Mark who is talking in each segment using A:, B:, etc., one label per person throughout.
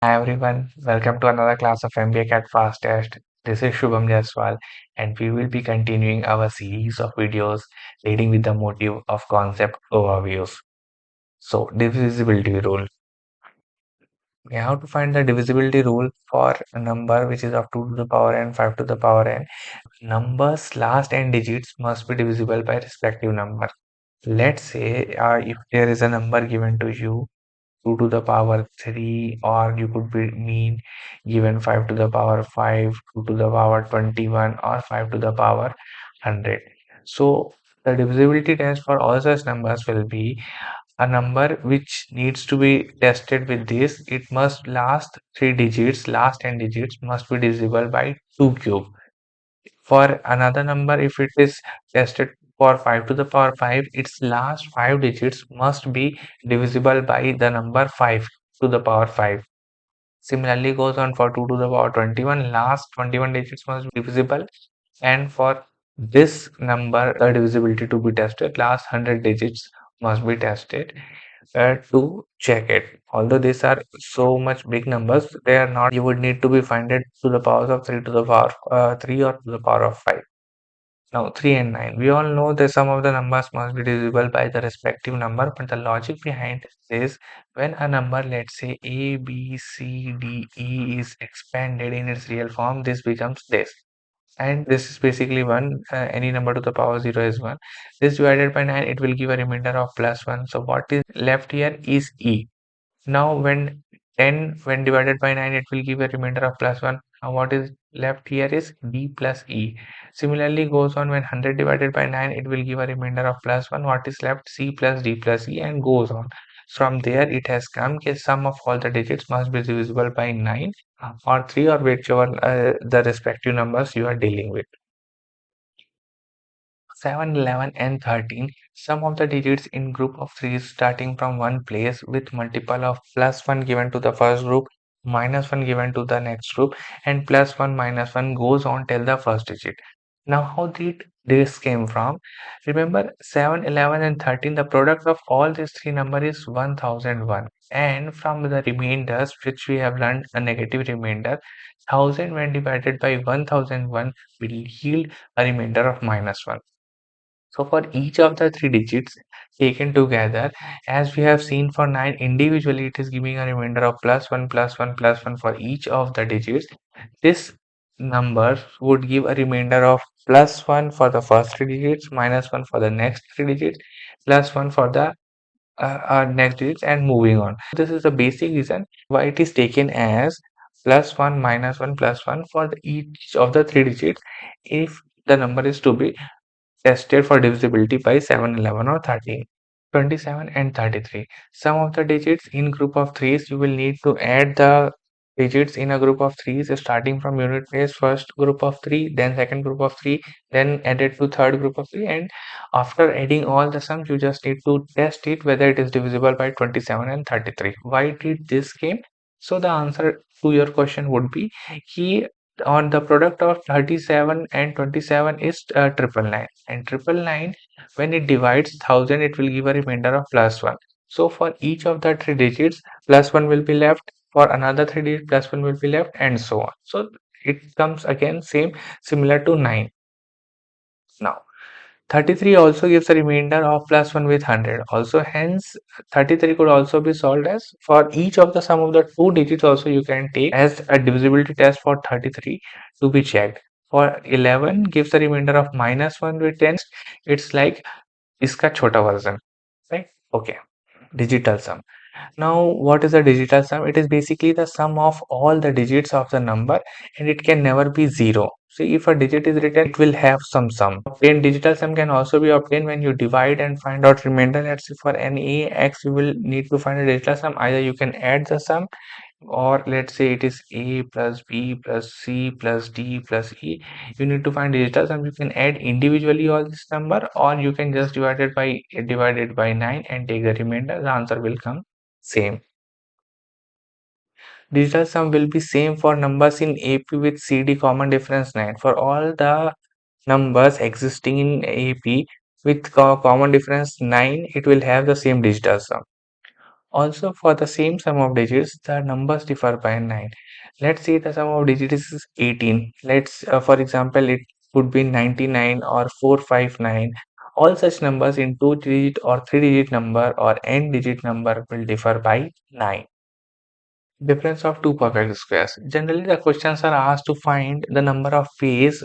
A: Hi everyone, welcome to another class of MBA CAT Fast Test. This is Shubham Jaiswal and we will be continuing our series of videos leading with the motive of concept overviews. So, divisibility rule. We have to find the divisibility rule for a number which is of 2 to the power n, 5 to the power n. Numbers last n digits must be divisible by respective number. Let's say if there is a number given to you 2 to the power 3, or you could be mean given 5 to the power 5, 2 to the power 21, or 5 to the power 100. So the divisibility test for all such numbers will be a number which needs to be tested with this. It must last 3 digits, last n digits must be divisible by 2 cube. For another number, if it is tested for 5 to the power 5, its last 5 digits must be divisible by the number 5 to the power 5. Similarly goes on for 2 to the power 21, last 21 digits must be divisible, and for this number the divisibility to be tested, last 100 digits must be tested to check it. Although these are so much big numbers, they are not, you would need to be finded to the powers of 3 to the power 3 or to the power of 5. Now 3 and 9. We all know that some of the numbers must be divisible by the respective number, but the logic behind this is when a number, let's say A, B, C, D, E is expanded in its real form, this becomes this. And this is basically 1, any number to the power 0 is 1. This divided by 9, it will give a remainder of plus 1. So what is left here is E. Now when 10 when divided by 9, it will give a remainder of plus 1. Now what is left here is D plus E. Similarly goes on when 100 divided by 9, it will give a remainder of plus 1. What is left? C plus D plus E, and goes on. From there it has come that sum of all the digits must be divisible by 9 or 3, or whichever the respective numbers you are dealing with. 7, 11, and 13, sum of the digits in group of 3 starting from one place with multiple of plus 1 given to the first group, minus 1 given to the next group, and plus 1 minus 1 goes on till the first digit. Now how did this came from? Remember 7, 11, and 13, the product of all these three numbers is 1001, and from the remainders which we have learned, a negative remainder, 1000 when divided by 1001 will yield a remainder of minus 1. So for each of the three digits taken together, as we have seen for 9 individually, it is giving a remainder of plus 1, plus 1, plus 1 for each of the digits. This number would give a remainder of plus 1 for the first three digits, minus 1 for the next three digits, plus 1 for the next digits, and moving on. This is the basic reason why it is taken as plus 1, minus 1, plus 1 for each of the three digits if the number is to be tested for divisibility by 7, 11, or 13. 27 and 33. Some of the digits in group of threes, you will need to add the digits in a group of threes starting from unit place, first group of 3, then second group of 3, then added to third group of 3, and after adding all the sums, you just need to test it whether it is divisible by 27 and 33. Why did this came? So the answer to your question would be he on the product of 37 and 27 is 999, and 999 when it divides 1000, it will give a remainder of plus 1. So for each of the three digits, plus 1 will be left, for another three digits plus 1 will be left, and so on. So it comes again similar to 9. Now 33 also gives a remainder of plus 1 with 100. Also, hence 33 could also be solved as, for each of the sum of the two digits also you can take as a divisibility test for 33 to be checked. For 11 gives a remainder of minus 1 with 10. It's like iska chota version, right? Okay. Digital sum. Now, what is a digital sum? It is basically the sum of all the digits of the number, and it can never be zero. So if a digit is written, it will have some sum. Obtain digital sum can also be obtained when you divide and find out remainder. Let's say for any x, you will need to find a digital sum. Either you can add the sum, or let's say it is a plus b plus c plus d plus e. You need to find digital sum. You can add individually all this number, or you can just divide it by 9 and take the remainder. The answer will come same. Digital sum will be same for numbers in AP with CD common difference 9. For all the numbers existing in AP with common difference 9, it will have the same digital sum. Also, for the same sum of digits, the numbers differ by 9. Let's say the sum of digits is 18. For example, it could be 99 or 459. All such numbers in 2-digit or 3-digit number or n-digit number will differ by 9. Difference of two perfect squares. Generally, the questions are asked to find the number of ways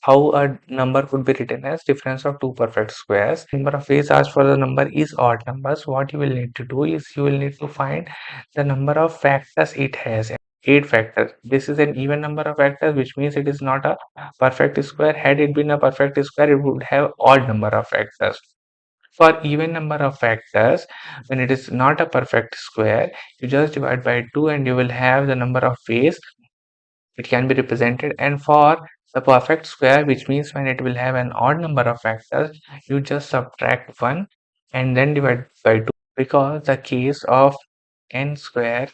A: how a number could be written as difference of two perfect squares. Number of ways asked for the number is odd numbers. What you will need to do is you will need to find the number of factors it has. 8 factors. This is an even number of factors, which means it is not a perfect square. Had it been a perfect square, it would have odd number of factors. For even number of factors, when it is not a perfect square, you just divide by 2 and you will have the number of ways it can be represented. And for the perfect square, which means when it will have an odd number of factors, you just subtract 1 and then divide by 2, because the case of n square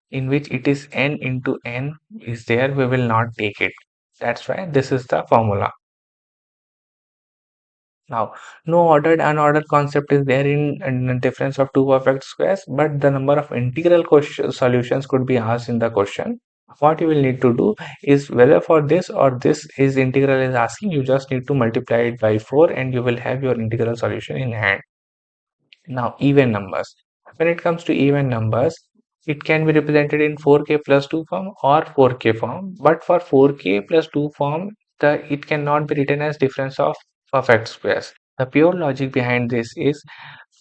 A: in which it is n into n is there, we will not take it. That's why this is the formula. Now, no ordered unordered concept is there in difference of two perfect squares, but the number of integral question solutions could be asked in the question. What you will need to do is whether for this or this is integral is asking, you just need to multiply it by 4 and you will have your integral solution in hand. Now, even numbers. When it comes to even numbers, it can be represented in 4k plus 2 form or 4k form. But for 4k plus 2 form, it cannot be written as difference of perfect squares. The pure logic behind this is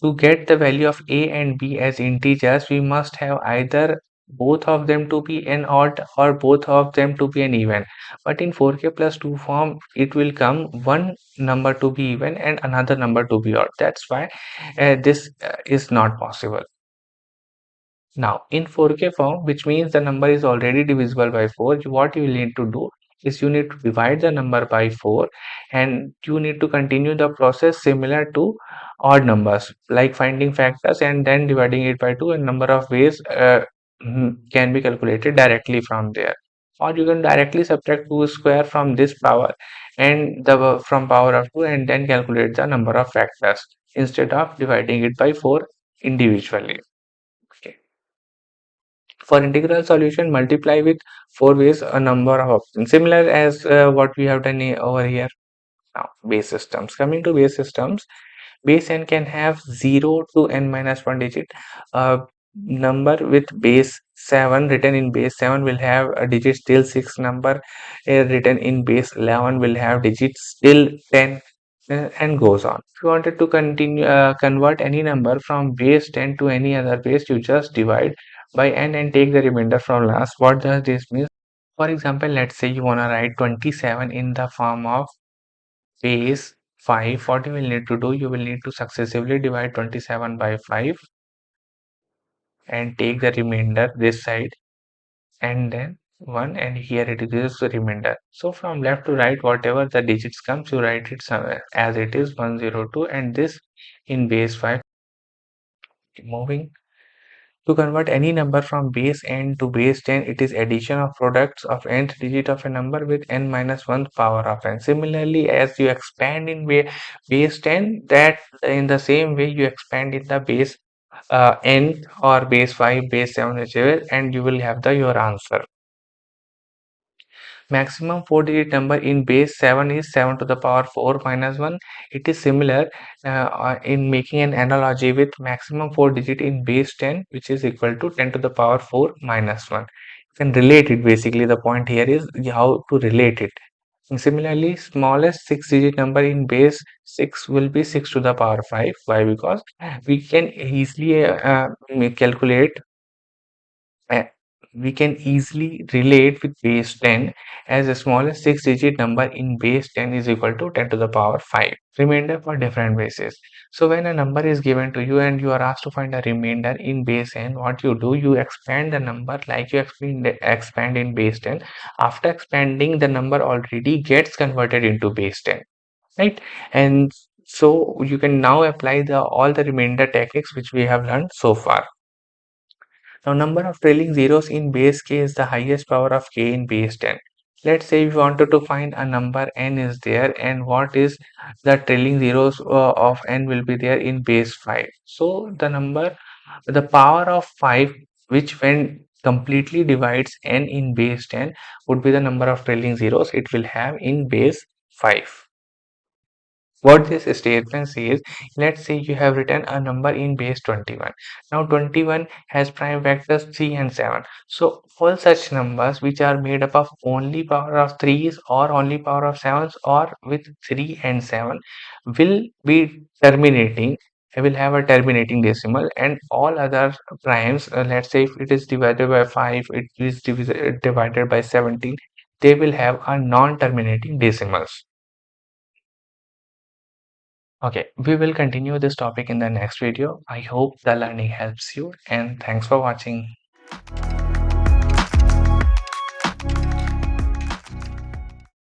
A: to get the value of a and b as integers, we must have either both of them to be an odd or both of them to be an even. But in 4k plus 2 form, it will come one number to be even and another number to be odd. That's why this is not possible. Now, in 4k form, which means the number is already divisible by 4, what you will need to do is you need to divide the number by 4 and you need to continue the process similar to odd numbers, like finding factors and then dividing it by 2, and number of ways can be calculated directly from there. Or you can directly subtract 2 square from this power and the from power of 2 and then calculate the number of factors instead of dividing it by 4 individually. Okay. For integral solution, multiply with 4 ways a number of options, similar as what we have done over here. Now, base systems. Coming to base systems, base n can have 0 to n minus 1 digit. Number with base 7 written in base 7 will have a digit till 6. Number written in base 11 will have digits till 10, and goes on. If you wanted to continue convert any number from base 10 to any other base, you just divide by n and take the remainder from last. What does this mean? For example, let's say you want to write 27 in the form of base 5. What you will need to do, you will need to successively divide 27 by 5 and take the remainder this side and then 1, and here it is the remainder. So from left to right, whatever the digits comes, you write it somewhere as it is 102 and this in base 5. Moving to convert any number from base n to base 10, it is addition of products of nth digit of a number with n minus 1 power of n. Similarly, as you expand in base 10, that in the same way you expand in the base n or base 5, base 7, whichever, and you will have your answer. Maximum 4-digit number in base 7 is 7 to the power 4 minus 1. It is similar in making an analogy with maximum 4-digit in base 10, which is equal to 10 to the power 4 minus 1. You can relate it. Basically, the point here is how to relate it. And similarly, smallest 6-digit number in base 6 will be 6 to the power 5. Why? Because we can easily calculate uh, we can easily relate with base 10, as the smallest 6-digit number in base 10 is equal to 10 to the power 5. Remainder for different bases. So when a number is given to you and you are asked to find a remainder in base n, what you do, you expand the number like you expand in base 10. After expanding, the number already gets converted into base 10, right? And so you can now apply all the remainder techniques which we have learned so far. Now, number of trailing zeros in base k is the highest power of k in base 10. Let's say if you wanted to find a number n is there, and what is the trailing zeros of n will be there in base 5. So the number The power of 5, which when completely divides n in base 10, would be the number of trailing zeros it will have in base 5. What this statement says, let's say you have written a number in base 21. Now 21 has prime vectors 3 and 7. So all such numbers which are made up of only power of 3's or only power of 7's or with 3 and 7 will be terminating. I will have a terminating decimal, and all other primes, let's say if it is divided by 5, it is divided by 17, they will have a non-terminating decimals. Okay, we will continue this topic in the next video. I hope the learning helps you, and thanks for watching.